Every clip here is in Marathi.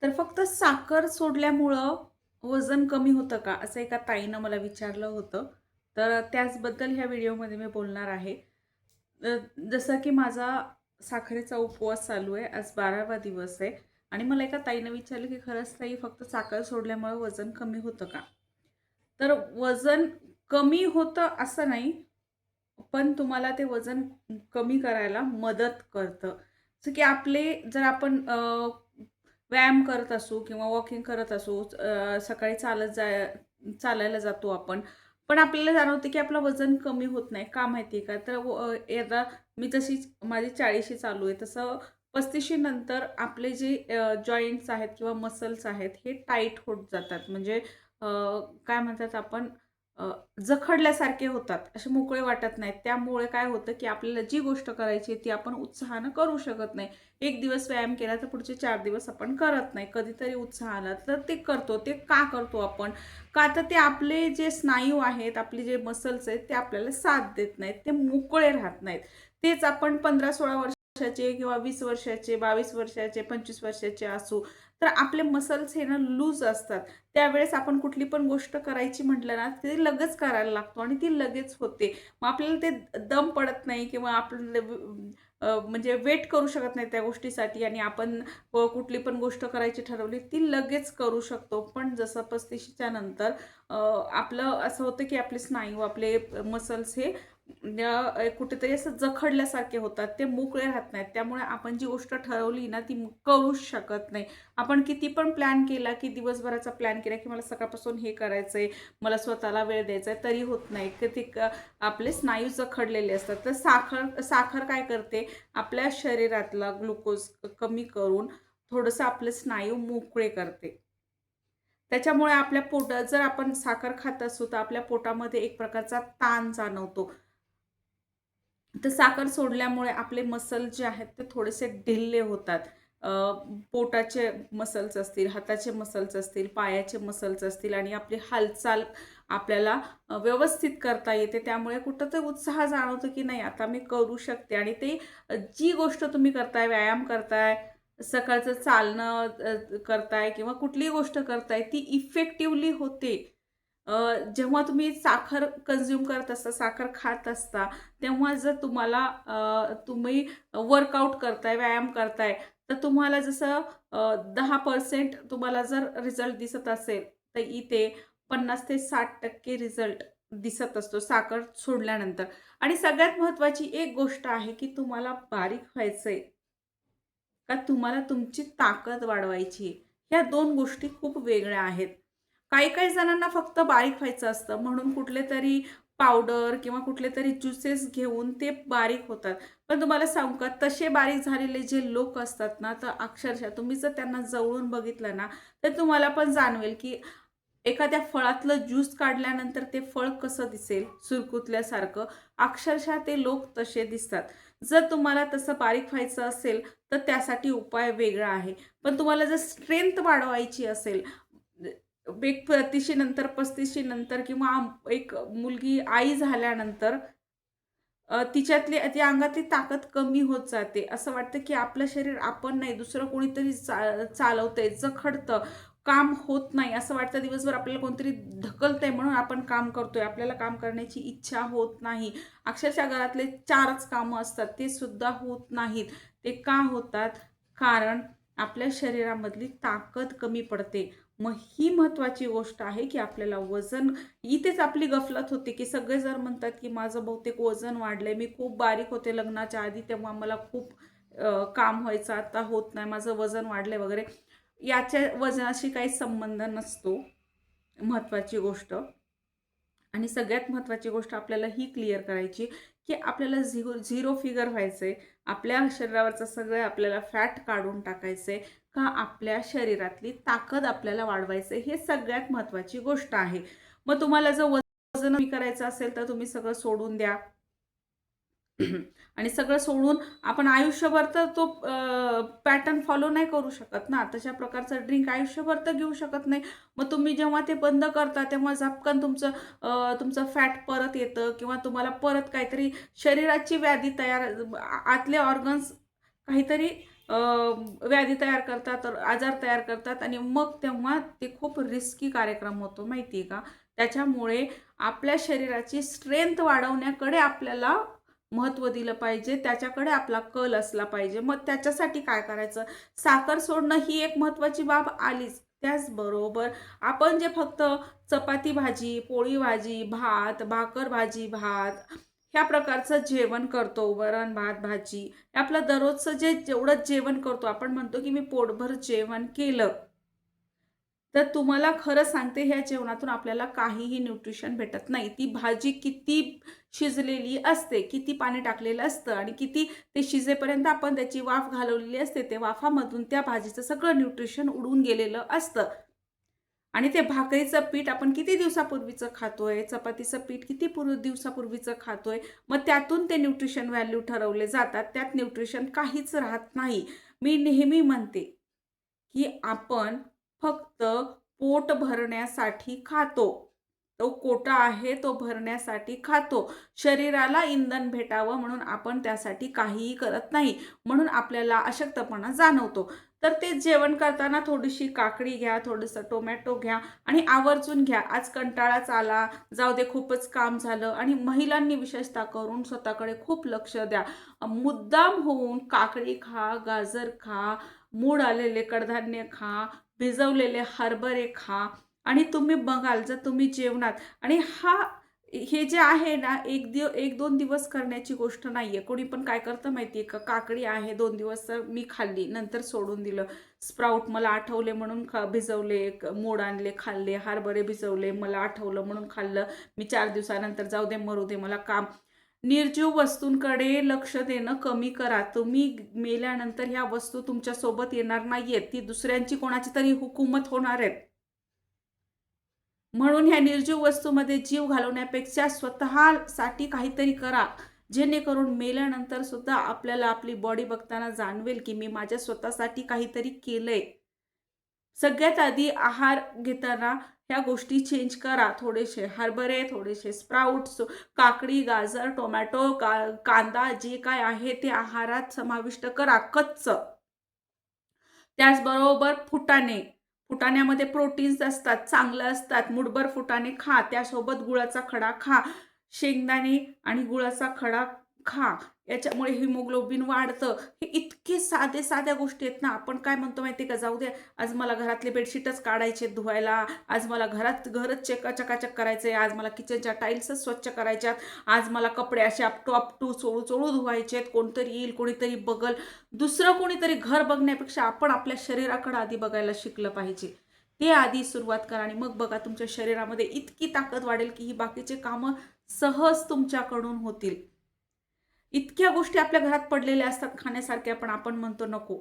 तर फक्त साखर सोडल्यामुळं वजन कमी होतं का? असं एका ताईनं मला विचारलं होतं. तर त्याचबद्दल ह्या व्हिडिओमध्ये मी बोलणार आहे. अ, जसं की माझा साखरेचा उपवास चालू आहे. आज 12वा दिवस आहे आणि मला एका ताईनं विचारलं, की "खरंच ताई फक्त साखर सोडल्यामुळे वजन कमी होतं का?" तर वजन कमी होतं असं नाही, पण तुम्हाला ते वजन कमी करायला मदत करतं. जसं की जर आपण व्यायाम करत असू किंवा वॉकिंग करत असू, सकाळी चालायला जातो आपण. पण आपल्याला जाणवते की आपलं वजन कमी होत नाही. का माहिती आहे का? तर एकदा मी जशी माझी 40शी चालू आहे, तसं 35शी नंतर आपले जे जॉइंट्स आहेत किंवा मसल्स आहेत, हे टाईट होत जातात. म्हणजे काय म्हणतात आपण अ, जखडल्यासारखे होतात. असे मोकळे वाटत नाहीत. त्यामुळे काय होतं, की आपल्याला जी गोष्ट करायची आहे, ती आपण उत्साहानं करू शकत नाही. एक दिवस व्यायाम केला, तर पुढचे 4 दिवस आपण करत नाही. कधीतरी उत्साह आला, तर ते करतो. ते का करतो आपण? का तर ते आपले जे स्नायू आहेत, आपले जे मसल्स आहेत, ते आपल्याला साथ देत नाहीत. ते मोकळे राहत नाहीत. तेच आपण 15-16 वर्षाचे किंवा 20 वर्षाचे, 22 वर्षाचे, 25 वर्षाचे असू, तर आपले मसल्स हे ना लूज असतात. त्यावेळेस आपण कुठली पण गोष्ट करायची म्हटलं ना, ते लगेच करायला लागतो आणि ती लगेच होते. मग आपल्याला ते दम पडत नाही किंवा आपण म्हणजे वेट करू शकत नाही त्या गोष्टीसाठी आणि आपण कुठली पण गोष्ट करायची ठरवली, ती लगेच करू शकतो. पण जसं 35च्या नंतर आपलं असं होतं, की आपले स्नायू, आपले मसल्स हे कुठेतरी असं जखडल्यासारखे होतात. ते मोकळे राहत नाहीत. त्यामुळे आपण जी गोष्ट ठरवली ना, ती करूच शकत नाही. आपण किती पण प्लॅन केला, की दिवसभराचा प्लॅन केला, की मला सकाळपासून हे करायचंय, मला स्वतःला वेळ द्यायचा आहे, तरी होत नाही. की ते आपले स्नायू जखडलेले असतात. तर साखर साखर काय करते, आपल्या शरीरातला ग्लुकोज कमी करून थोडंसं आपले स्नायू मोकळे करते. त्याच्यामुळे आपल्या पोटात जर आपण साखर खात असू, तर आपल्या पोटामध्ये एक प्रकारचा ताण जाणवतो. तर साखर सोडल्यामुळे आपले मसल जे आहेत ते थोडेसे ढिल्ले होतात. अ, पोटाचे मसल्स असतील, हाताचे मसल्स असतील, पायाचे मसल्स असतील आणि आपली हालचाल आपल्याला व्यवस्थित करता येते. त्यामुळे कुठेतरी उत्साह जाणवतो, की नाही आता मी करू शकते आणि ते जी गोष्ट तुम्ही करताय, व्यायाम करताय, सकाळचं चालणं करताय किंवा कुठलीही गोष्ट करताय ती इफेक्टिव्हली होते. जेव्हा तुम्ही साखर कंझ्युम करत असता, साखर खात असता, तेव्हा जर तुम्ही वर्कआउट करताय, व्यायाम करताय, तर तुम्हाला जसं 10% तुम्हाला जर रिझल्ट दिसत असेल, तर इथे 50 ते 60% रिझल्ट दिसत असतो साखर सोडल्यानंतर. आणि सगळ्यात महत्त्वाची एक गोष्ट आहे, की तुम्हाला बारीक व्हायचंय का तुम्हाला तुमची ताकद वाढवायची आहे. ह्या 2 गोष्टी खूप वेगळ्या आहेत. काही-काही जणांना फक्त बारीक व्हायचं असतं म्हणून कुठलेतरी पावडर किंवा कुठलेतरी ज्युसेस घेऊन ते बारीक होतात. पण तुम्हाला सांगू का तसे बारीक झालेले जे लोक असतात ना, तर अक्षरशः तुम्ही जर त्यांना जवळून बघितलं ना, तर तुम्हाला पण जाणवेल की एखाद्या फळातलं ज्यूस काढल्यानंतर ते फळ कसं दिसेल सुरकुतल्यासारखं, अक्षरशः ते लोक तसे दिसतात. जर तुम्हाला तसं बारीक व्हायचं असेल, तर त्यासाठी उपाय वेगळा आहे. पण तुम्हाला जर स्ट्रेंथ वाढवायची असेल, एक 30शी नंतर 35शी नंतर किंवा एक मुलगी आई झाल्यानंतर तिच्यातली ती अंगातली ताकद कमी होत जाते. असं वाटतं, की आपलं शरीर आपण नाही दुसरं कोणीतरी चालवतंय, जखडतं, काम होत नाही. असं वाटतं दिवसभर आपल्याला कोणतरी ढकलतंय म्हणून आपण काम करतोय. आपल्याला काम करण्याची इच्छा होत नाही. अक्षरशः घरातले 4च कामं असतात, ते सुद्धा होत नाहीत. ते का होतात? कारण आपल्या शरीरामधली ताकद कमी पडते. मग ही महत्त्वाची गोष्ट आहे, की आपल्याला वजन इथेच आपली गफलत होते, की सगळे जर म्हणतात, की माझं बहुतेक वजन वाढलंय. मी खूप बारीक होते लग्नाच्या आधी, तेव्हा मला खूप काम व्हायचं, आता होत नाही. माझं वजन वाढलंय वगैरे. याच्या वजनाशी काही संबंध नसतो. महत्त्वाची गोष्ट आणि सगळ्यात महत्त्वाची गोष्ट आपल्याला ही क्लिअर करायची, की आपल्याला झिरो फिगर व्हायचंय. आपल्या शरीरावरचं सगळं आपल्याला फॅट काढून टाकायचंय का आपल्या शरीरातली ताकद आपल्याला वाढवायचंय, हे सगळ्यात महत्त्वाची गोष्ट आहे. मग तुम्हाला जर वजन कमी करायचं असेल, तर तुम्ही सगळं सोडून द्या. आणि सगळं सोडून आपण आयुष्यभर तर तो पॅटर्न फॉलो नाही करू शकत ना. तशा प्रकारचं ड्रिंक आयुष्यभर तर घेऊ शकत नाही. मग तुम्ही जेव्हा ते बंद करता, तेव्हा झपकन तुमचं फॅट परत येतं किंवा तुम्हाला परत काहीतरी शरीराची व्याधी तयार आतले ऑर्गन्स काहीतरी व्याधी तयार करतात, आजार तयार करतात आणि मग तेव्हा ते खूप रिस्की कार्यक्रम होतो माहिती आहे का? त्याच्यामुळे आपल्या शरीराची स्ट्रेंथ वाढवण्याकडे आपल्याला महत्त्व दिलं पाहिजे, त्याच्याकडे आपला कल असला पाहिजे. मग त्याच्यासाठी काय करायचं? साखर सोडणं ही एक महत्त्वाची बाब आलीच. त्याचबरोबर आपण जे फक्त चपाती भाजी, पोळी भाजी, भात, भाकर भाजी, भात ह्या प्रकारचं जेवण करतो, वरण भात भाजी, हे आपलं दररोजचं जेवढं जेवण करतो, आपण म्हणतो की मी पोटभर जेवण केलं, तर तुम्हाला खरं सांगते ह्या जेवणातून आपल्याला काहीही न्यूट्रिशन भेटत नाही. ती भाजी किती शिजलेली असते, किती पाणी टाकलेलं असतं आणि किती ते शिजेपर्यंत आपण त्याची वाफ घालवलेली असते, ते वाफामधून त्या भाजीचं सगळं न्यूट्रिशन उडून गेलेलं असतं. आणि ते भाकरीचं पीठ आपण किती दिवसापूर्वीचं खातोय, चपातीचं पीठ किती दिवसापूर्वीचं खातोय, मग त्यातून ते न्यूट्रिशन व्हॅल्यू ठरवले जातात. त्यात न्यूट्रिशन काहीच राहत नाही. मी नेहमी म्हणते, की आपण फक्त पोट भरण्यासाठी खातो. तो कोटा आहे तो भरण्यासाठी खातो. शरीराला इंधन भेटावं म्हणून आपण त्यासाठी काहीही करत नाही. म्हणून आपल्याला अशक्तपणा जाणवतो. तर ते जेवण करताना थोडीशी काकडी घ्या, थोडंसं टोमॅटो घ्या आणि आवर्जून घ्या. आज कंटाळाच आला, जाऊ दे खूपच काम झालं आणि महिलांनी विशेषतः करून स्वतःकडे खूप लक्ष द्या. मुद्दाम होऊन काकडी खा, गाजर खा, मूड आलेले कडधान्य खा, भिजवलेले हरभरे खा आणि तुम्ही बघाल जर तुम्ही जेवणात आणि हे जे आहे ना, 1-2 दिवस करण्याची गोष्ट नाहीये. कोणी पण काय करतं माहिती आहे का? काकडी आहे 2 दिवस तर मी खाल्ली, नंतर सोडून दिलं. स्प्राउट मला आठवले म्हणून भिजवले, मोड आणले खाल्ले, हरभरे भिजवले, मला आठवलं म्हणून खाल्लं. मी 4 दिवसानंतर जाऊ दे, मरू दे, मला काम. निर्जीव वस्तूंकडे लक्ष देणं कमी करा. तुम्ही मेल्यानंतर ह्या वस्तू तुमच्यासोबत येणार नाहीयेत. ती दुसऱ्यांची कोणाची तरी हुकूमत होणार आहेत. म्हणून ह्या निर्जीव वस्तूमध्ये जीव घालवण्यापेक्षा स्वतःसाठी काहीतरी करा. जेणेकरून मेल्यानंतर सुद्धा आपल्याला आपली बॉडी बघताना जाणवेल, की मी माझ्या स्वतःसाठी काहीतरी केलंय. सगळ्यात आधी आहार घेताना ह्या गोष्टी चेंज करा. थोडेसे हरभरे, थोडेसे स्प्राउट्स, काकडी, गाजर, टोमॅटो, कांदा जे काय आहे ते आहारात समाविष्ट करा कच्चं. त्याचबरोबर फुटाणे. फुटाण्यामध्ये प्रोटीन्स असतात, चांगलं असतात. मूठभर फुटाणे खा, त्यासोबत गुळाचा खडा खा. शेंगदाणे आणि गुळाचा खडा खा. याच्यामुळे हिमोग्लोबिन वाढतं. हे इतके साध्या गोष्टी आहेत ना. आपण काय म्हणतो माहिती आहे का, जाऊ द्या आज मला घरातले बेडशीटच काढायचे धुवायला, आज मला घरच चकाचक करायचंय, आज मला किचनच्या टाईल्सच स्वच्छ करायच्यात, आज मला कपडे असे टू चोळू धुवायचे आहेत. कोणतरी येईल, कोणीतरी बघल. दुसरं कोणीतरी घर बघण्यापेक्षा आपण आपल्या शरीराकडे आधी बघायला शिकलं पाहिजे. ते आधी सुरुवात करा आणि मग बघा तुमच्या शरीरामध्ये इतकी ताकद वाढेल की ही बाकीचे कामं सहज तुमच्याकडून होतील. इतक्या गोष्टी आपल्या घरात पडलेल्या असतात खाण्यासारख्या, पण आपण म्हणतो नको,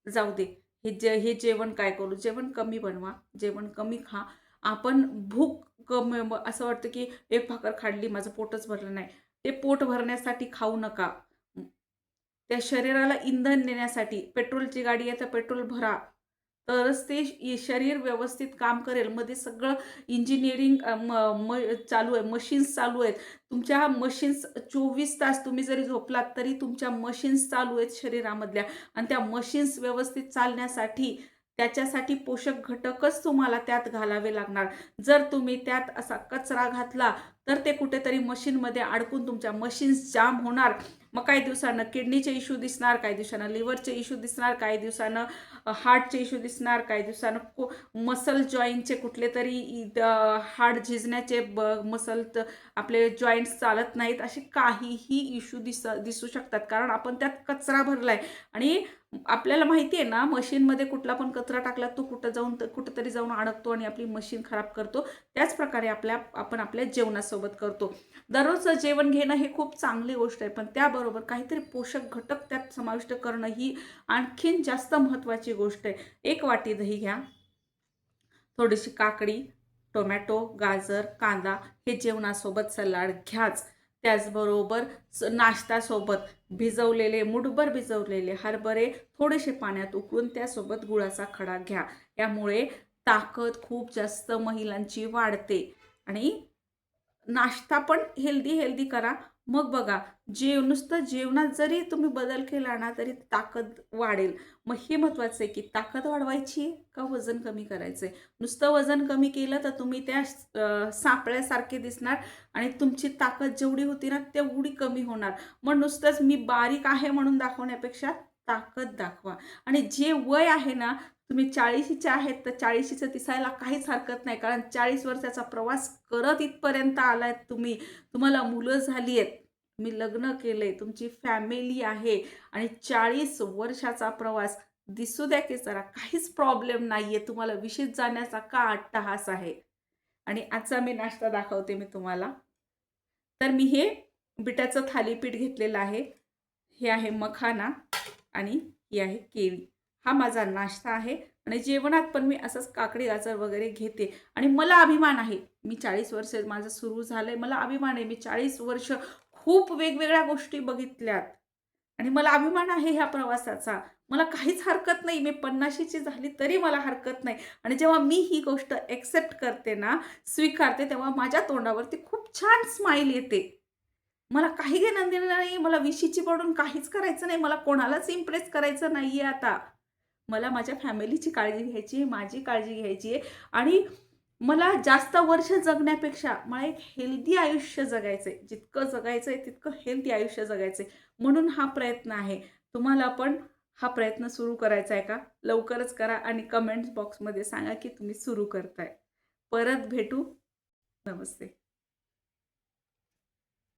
जाऊ दे. हे जेवण काय करू? जेवण कमी बनवा, जेवण कमी खा. आपण भूक कमी असं वाटतं की एक भाकर खाल्ली, माझं पोटच भरलं नाही. ते पोट भरण्यासाठी खाऊ नका. त्या शरीराला इंधन देण्यासाठी पेट्रोलची गाडी आहे तर पेट्रोल भरा. तरच ते शरीर व्यवस्थित काम करेल. मध्ये सगळं इंजिनिअरिंग चालू आहे, मशीन्स चालू आहेत. तुमच्या मशीन्स 24 तास तुम्ही जरी झोपलात तरी तुमच्या मशीन्स चालू आहेत शरीरामधल्या आणि त्या मशीन्स व्यवस्थित चालण्यासाठी त्याच्यासाठी पोषक घटकच तुम्हाला त्यात घालावे लागणार. जर तुम्ही त्यात असा कचरा घातला तर ते कुठेतरी मशीनमध्ये अडकून तुमच्या मशीन्स जाम होणार. मग काही दिवसानं किडनीचे इश्यू दिसणार, काही दिवसानं लिव्हरचे इश्यू दिसणार, काही दिवसानं हार्टचे इश्यू दिसणार, काही दिवसानं मसल जॉईंटचे कुठले तरी हाड झिजण्याचे मसल आपले जॉईंट्स चालत नाहीत, असे काहीही इश्यू दिसू शकतात. कारण आपण त्यात कचरा भरलाय आणि आपल्याला माहिती आहे ना, मशीनमध्ये कुठला पण कचरा टाकला तो कुठंतरी जाऊन अडकतो आणि आपली मशीन खराब करतो. त्याच प्रकारे आपण आपल्या जेवणासोबत करतो. दररोजचं जेवण घेणं हे खूप चांगली गोष्ट आहे, पण त्याबरोबर काहीतरी पोषक घटक त्यात समाविष्ट करणं ही आणखीन जास्त महत्त्वाची गोष्ट आहे. 1 वाटी दही घ्या, थोडीशी काकडी, टोमॅटो, गाजर, कांदा हे जेवणासोबत सलाड घ्याच. त्याचबरोबर नाश्त्यासोबत मुठभर भिजवलेले हरभरे थोडेसे पाण्यात उकळून त्यासोबत गुळाचा खडा घ्या. यामुळे ताकद खूप जास्त महिलांची वाढते आणि नाश्ता पण हेल्दी करा. मग बघा, नुसतं जेवणात जरी तुम्ही बदल केला ना, तरी ताकद वाढेल. मग हे महत्त्वाचं आहे, की ताकद वाढवायची आहे का वजन कमी करायचं आहे? नुसतं वजन कमी केलं तर तुम्ही त्या सापळ्यासारखे दिसणार आणि तुमची ताकद जेवढी होती ना, तेवढी कमी होणार. मग नुसतंच मी बारीक आहे म्हणून दाखवण्यापेक्षा ताकद दाखवा. आणि जे वय आहे ना, तुम्ही 40चे आहेत, तर 40चं दिसायला काहीच हरकत नाही. कारण 40 वर्षाचा प्रवास करत इथपर्यंत आलात तुम्ही. तुम्हाला मुलं झाली आहेत, तुम्ही लग्न केलंय, तुमची फॅमिली आहे आणि 40 वर्षाचा प्रवास दिसू द्या की जरा काहीच प्रॉब्लेम नाहीये. तुम्हाला विशेष जाण्याचा का अट्टाहास आहे? आणि आजचा मी नाश्ता दाखवते मी तुम्हाला. तर मी हे बिटाचं थालीपीठ घेतलेलं आहे. हे आहे मखाना आणि ही आहे केळी. हा माझा नाश्ता आहे आणि जेवणात पण मी असंच काकडी, गाजर वगैरे घेते आणि मला अभिमान आहे. मी 40 वर्ष माझं सुरू झालंय. मला अभिमान आहे. मी 40 वर्ष खूप वेगवेगळ्या गोष्टी बघितल्यात आणि मला अभिमान आहे ह्या प्रवासाचा. मला काहीच हरकत नाही. मी 50ची झाली तरी मला हरकत नाही आणि जेव्हा मी ही गोष्ट एक्सेप्ट करते ना, स्वीकारते, तेव्हा माझ्या तोंडावरती खूप छान स्माईल येते. मला काही घेणं-देणं नाही. मला 20ची पडून काहीच करायचं नाही. मला कोणालाच इम्प्रेस करायचं नाहीये आता. मला माझ्या फॅमिलीची काळजी घ्यायची आहे, माझी काळजी घ्यायची आहे आणि मला जास्त वर्ष जगण्यापेक्षा मला एक हेल्दी आयुष्य जगायचंय. जितकं जगायचंय तितकं हेल्दी आयुष्य जगायचंय. म्हणून हा प्रयत्न आहे. तुम्हाला पण हा प्रयत्न सुरू करायचा आहे का? लवकरच करा आणि कमेंट बॉक्समध्ये सांगा की तुम्ही सुरू करताय. परत भेटू. नमस्ते.